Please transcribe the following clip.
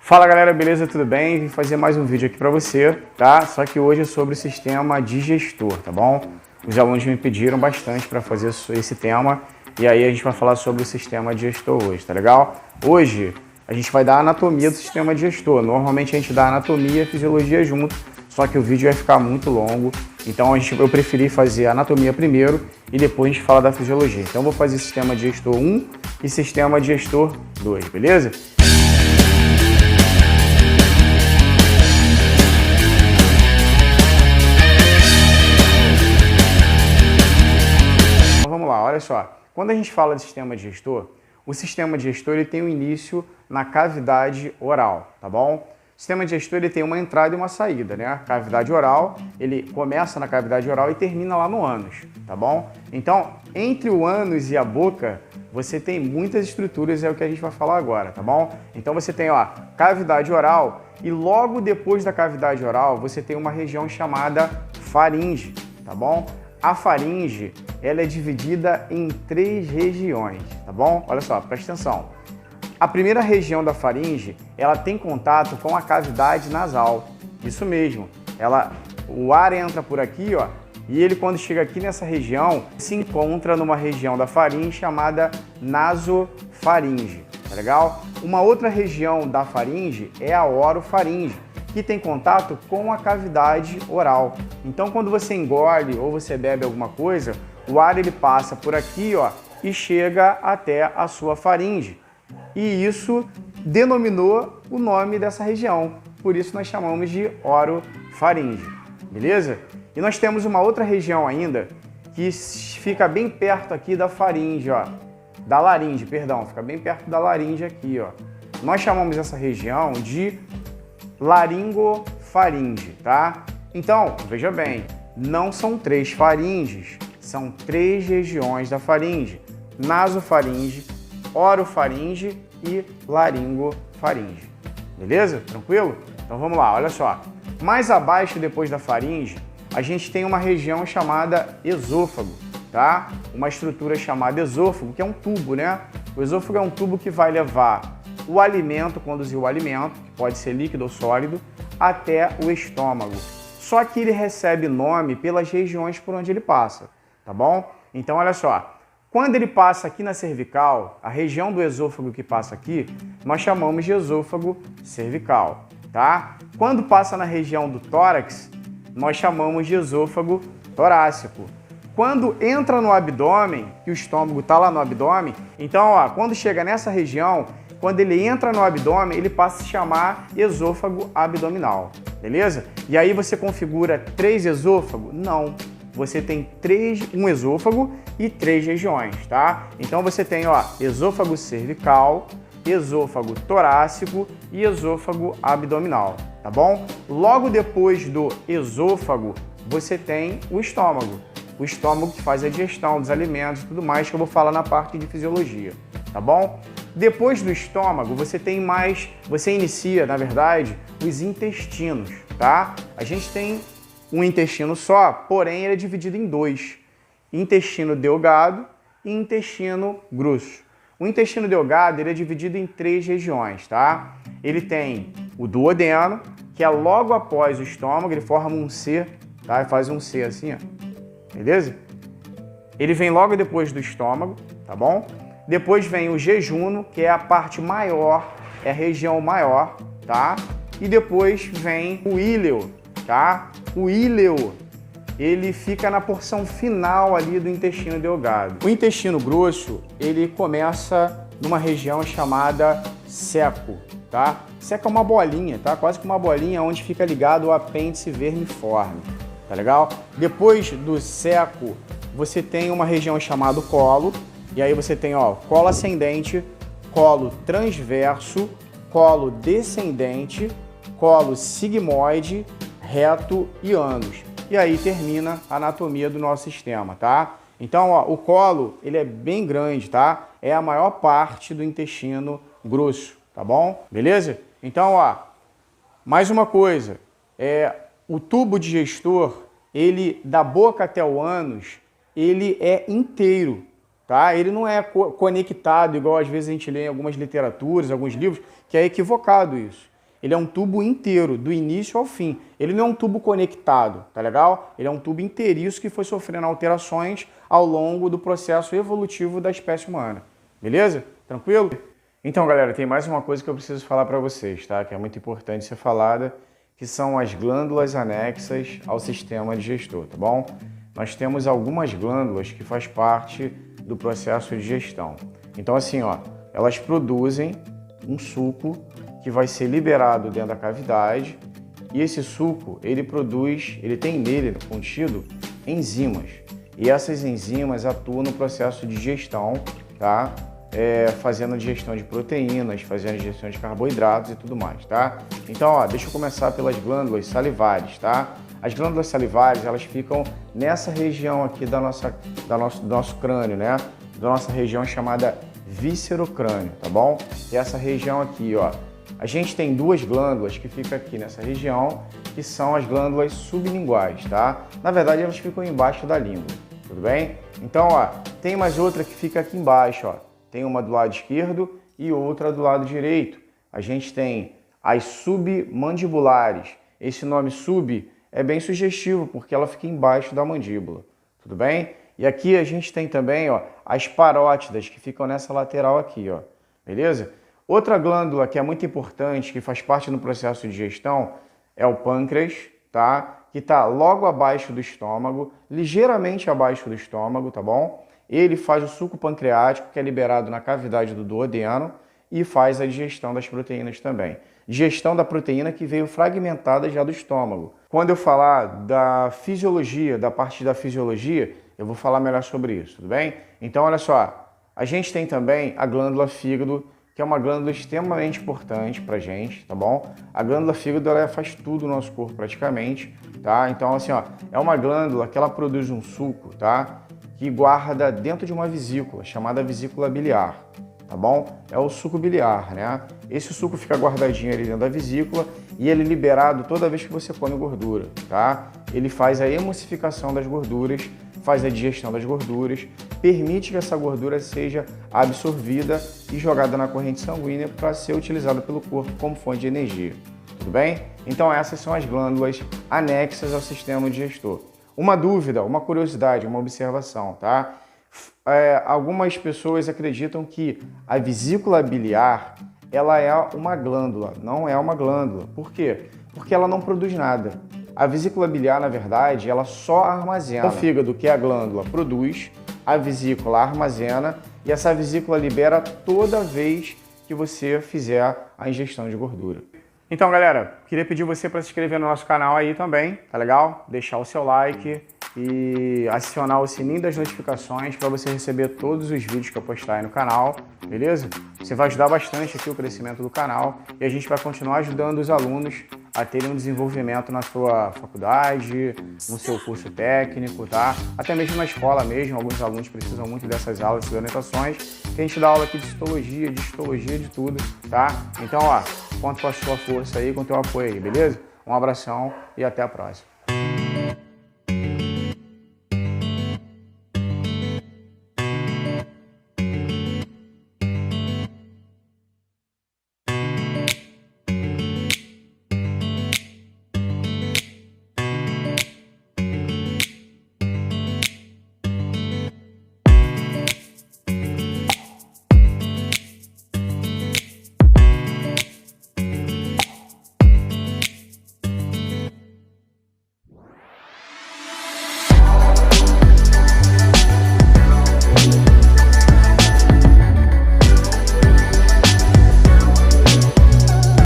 Fala galera, beleza? Tudo bem? Vim fazer mais um vídeo aqui para você, tá? Só que hoje é sobre o sistema digestor, tá bom? Os alunos me pediram bastante para fazer esse tema e aí a gente vai falar sobre o sistema digestor hoje, tá legal? Hoje a gente vai dar a anatomia do sistema digestor. Normalmente a gente dá anatomia e fisiologia junto, só que o vídeo vai ficar muito longo, então eu preferi fazer a anatomia primeiro e depois a gente fala da fisiologia. Então eu vou fazer sistema digestor 1 e sistema digestor 2, beleza? Olha só, quando a gente fala de sistema digestor, o sistema digestor ele tem um início na cavidade oral, tá bom? O sistema digestor ele tem uma entrada e uma saída, né? A cavidade oral, ele começa na cavidade oral e termina lá no ânus, tá bom? Então, entre o ânus e a boca, você tem muitas estruturas, é o que a gente vai falar agora, tá bom? Então você tem, ó, cavidade oral e logo depois da cavidade oral, você tem uma região chamada faringe, tá bom? A faringe, ela é dividida em 3 regiões, tá bom? Olha só, presta atenção. A primeira região da faringe, ela tem contato com a cavidade nasal. Isso mesmo. O ar entra por aqui, ó, e ele quando chega aqui nessa região, se encontra numa região da faringe chamada nasofaringe, tá legal? Uma outra região da faringe é a orofaringe, que tem contato com a cavidade oral. Então, quando você engole ou você bebe alguma coisa, o ar ele passa por aqui, ó, e chega até a sua faringe. E isso denominou o nome dessa região. Por isso nós chamamos de orofaringe, beleza? E nós temos uma outra região ainda que fica bem perto aqui da faringe, ó, da laringe, perdão, fica bem perto da laringe aqui, ó. Nós chamamos essa região de laringofaringe, tá? Então, veja bem, não são 3 faringes, são 3 regiões da faringe: nasofaringe, orofaringe e laringofaringe. Beleza? Tranquilo? Então vamos lá, olha só. Mais abaixo, depois da faringe, a gente tem uma região chamada esôfago, tá? Uma estrutura chamada esôfago, que é um tubo, né? O esôfago é um tubo que vai levar o alimento, conduzir o alimento, que pode ser líquido ou sólido, até o estômago. Só que ele recebe nome pelas regiões por onde ele passa, tá bom? Então, olha só, quando ele passa aqui na cervical, a região do esôfago que passa aqui, nós chamamos de esôfago cervical, tá? Quando passa na região do tórax, nós chamamos de esôfago torácico. Quando entra no abdômen, que o estômago está lá no abdômen, então, ó, quando chega nessa região, quando ele entra no abdômen, ele passa a se chamar esôfago abdominal, beleza? E aí você configura 3 esôfagos? Não, você tem um esôfago e 3 regiões, tá? Então você tem, ó, esôfago cervical, esôfago torácico e esôfago abdominal, tá bom? Logo depois do esôfago, você tem o estômago que faz a digestão dos alimentos e tudo mais, que eu vou falar na parte de fisiologia, tá bom? Depois do estômago, você inicia, na verdade, os intestinos, tá? A gente tem um intestino só, porém ele é dividido em 2, intestino delgado e intestino grosso. O intestino delgado ele é dividido em 3 regiões, tá? Ele tem o duodeno, que é logo após o estômago, ele forma um C, tá? Ele faz um C assim, ó. Beleza? Ele vem logo depois do estômago, tá bom? Depois vem o jejuno, que é a parte maior, é a região maior, tá? E depois vem o íleo, tá? O íleo, ele fica na porção final ali do intestino delgado. O intestino grosso, ele começa numa região chamada ceco, tá? Ceco é uma bolinha, tá? Quase que uma bolinha onde fica ligado o apêndice vermiforme. Tá legal? Depois do ceco, você tem uma região chamada colo, e aí você tem, ó, colo ascendente, colo transverso, colo descendente, colo sigmoide, reto e ânus. E aí termina a anatomia do nosso sistema, tá? Então, ó, o colo, ele é bem grande, tá? É a maior parte do intestino grosso, tá bom? Beleza? Então, ó, mais uma coisa, o tubo digestor, ele da boca até o ânus, ele é inteiro, tá? Ele não é conectado, igual às vezes a gente lê em algumas literaturas, alguns livros, que é equivocado isso. Ele é um tubo inteiro, do início ao fim. Ele não é um tubo conectado, tá legal? Ele é um tubo inteiriço que foi sofrendo alterações ao longo do processo evolutivo da espécie humana. Beleza? Tranquilo? Então, galera, tem mais uma coisa que eu preciso falar para vocês, tá? Que é muito importante ser falada, que são as glândulas anexas ao sistema digestor, tá bom? Nós temos algumas glândulas que faz parte do processo de digestão. Então, assim, ó, elas produzem um suco que vai ser liberado dentro da cavidade e esse suco, ele tem nele contido enzimas. E essas enzimas atuam no processo de digestão, tá? Fazendo digestão de proteínas, fazendo digestão de carboidratos e tudo mais, tá? Então, ó, deixa eu começar pelas glândulas salivares, tá? As glândulas salivares, elas ficam nessa região aqui do nosso crânio, né? Da nossa região chamada víscerocrânio, tá bom? E essa região aqui, ó, a gente tem duas glândulas que ficam aqui nessa região, que são as glândulas sublinguais, tá? Na verdade, elas ficam embaixo da língua, tudo bem? Então, ó, tem mais outra que fica aqui embaixo, ó. Tem uma do lado esquerdo e outra do lado direito. A gente tem as submandibulares. Esse nome sub é bem sugestivo, porque ela fica embaixo da mandíbula, tudo bem? E aqui a gente tem também, ó, as parótidas, que ficam nessa lateral aqui, ó, beleza? Outra glândula que é muito importante, que faz parte do processo de digestão, é o pâncreas, tá? Que está logo abaixo do estômago, ligeiramente abaixo do estômago, tá bom? Ele faz o suco pancreático, que é liberado na cavidade do duodeno, e faz a digestão das proteínas também. Digestão da proteína que veio fragmentada já do estômago. Quando eu falar da fisiologia, da parte da fisiologia, eu vou falar melhor sobre isso, tudo bem? Então, olha só, a gente tem também a glândula fígado, que é uma glândula extremamente importante pra gente, tá bom? A glândula fígado, ela faz tudo no nosso corpo praticamente, tá? Então, assim, ó, é uma glândula que ela produz um suco, tá? Que guarda dentro de uma vesícula, chamada vesícula biliar, tá bom? É o suco biliar, né? Esse suco fica guardadinho ali dentro da vesícula e ele é liberado toda vez que você come gordura, tá? Ele faz a emulsificação das gorduras, faz a digestão das gorduras, permite que essa gordura seja absorvida e jogada na corrente sanguínea para ser utilizada pelo corpo como fonte de energia, tudo bem? Então essas são as glândulas anexas ao sistema digestor. Uma dúvida, uma curiosidade, uma observação, tá? Algumas pessoas acreditam que a vesícula biliar, ela é uma glândula. Não é uma glândula. Por quê? Porque ela não produz nada. A vesícula biliar, na verdade, ela só armazena. O fígado, que é a glândula, produz, a vesícula armazena e essa vesícula libera toda vez que você fizer a ingestão de gordura. Então, galera, queria pedir você para se inscrever no nosso canal aí também, tá legal? Deixar o seu like e acionar o sininho das notificações para você receber todos os vídeos que eu postar aí no canal, beleza? Você vai ajudar bastante aqui o crescimento do canal e a gente vai continuar ajudando os alunos a terem um desenvolvimento na sua faculdade, no seu curso técnico, tá? Até mesmo na escola mesmo, alguns alunos precisam muito dessas aulas, dessas orientações, que a gente dá aula aqui de histologia, de tudo, tá? Então, ó, conto com a sua força aí, com o teu apoio aí, beleza? Um abração e até a próxima.